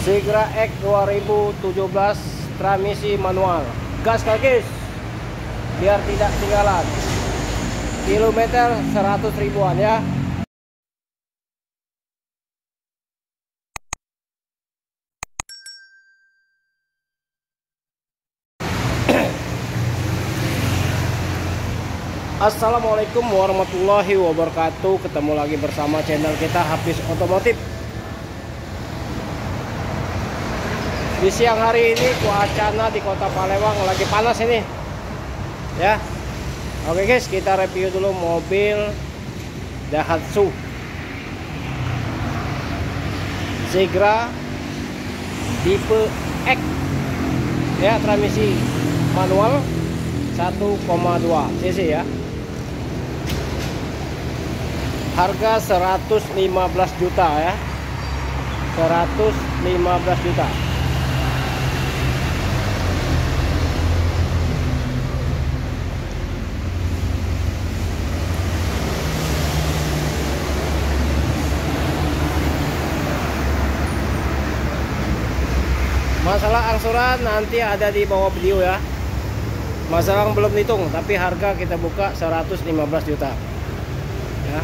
Sigra X 2017 transmisi manual. Gas guys, biar tidak ketinggalan. Kilometer 100 ribuan ya. Assalamualaikum warahmatullahi wabarakatuh. Ketemu lagi bersama channel kita Hafiz Otomotif. Di siang hari ini cuacanya di Kota Palembang lagi panas ini ya. Oke guys, kita review dulu mobil Daihatsu Sigra tipe X ya, transmisi manual 1,2 cc ya. Harga 115 juta ya. 115 juta. Masalah angsuran nanti ada di bawah video ya. Masalah belum dihitung, tapi harga kita buka 115 juta ya.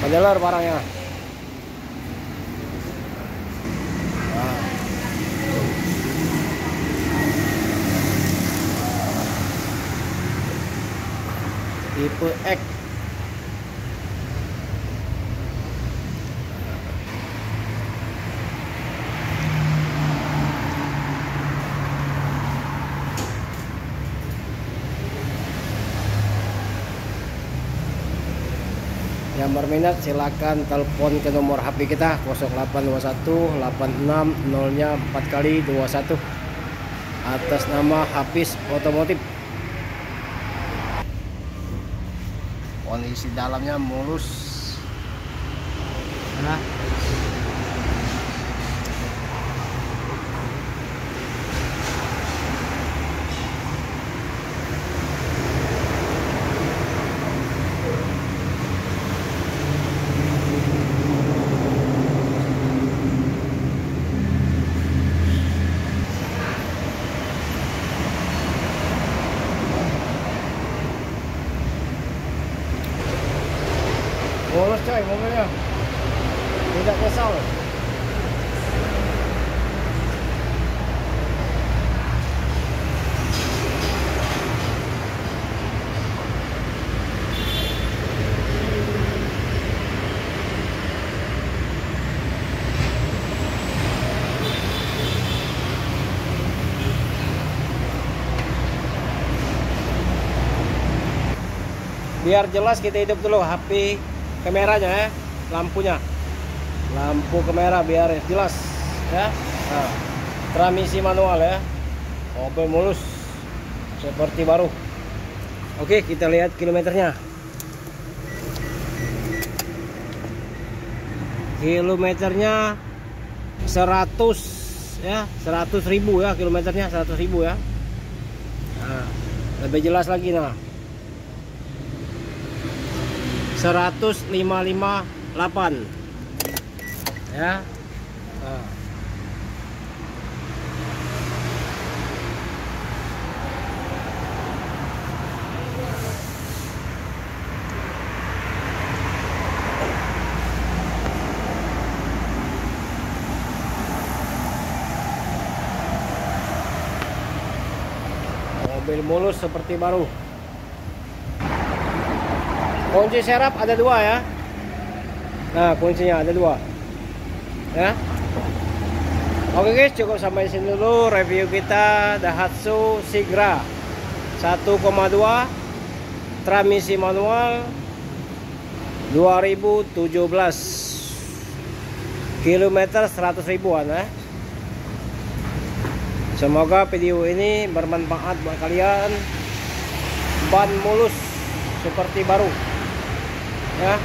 Menjelar barangnya. Tipe X. Yang berminat silakan telepon ke nomor HP kita 0821 86 0-nya 4 kali 21 atas nama Hafiz Otomotif. Kondisi dalamnya mulus nah. Mulus coy mobilnya, tidak kesal. Biar jelas kita hidup dulu HP kameranya ya, lampunya, lampu kamera biar jelas ya. Nah, transmisi manual ya, mobil mulus seperti baru. Oke, kita lihat kilometernya. Kilometernya 100 ya, 100 ribu ya kilometernya, 100 ribu ya. Nah, lebih jelas lagi nah. 10558 ya. Nah. Mobil mulus seperti baru. Kunci serap ada 2 ya. Nah, kuncinya ada 2 ya. Oke guys, cukup sampai sini dulu review kita Daihatsu Sigra 1,2 transmisi manual 2017, kilometer 100 ribuan ya. Semoga video ini bermanfaat buat kalian. Ban mulus seperti baru ya.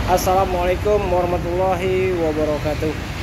Assalamualaikum warahmatullahi wabarakatuh.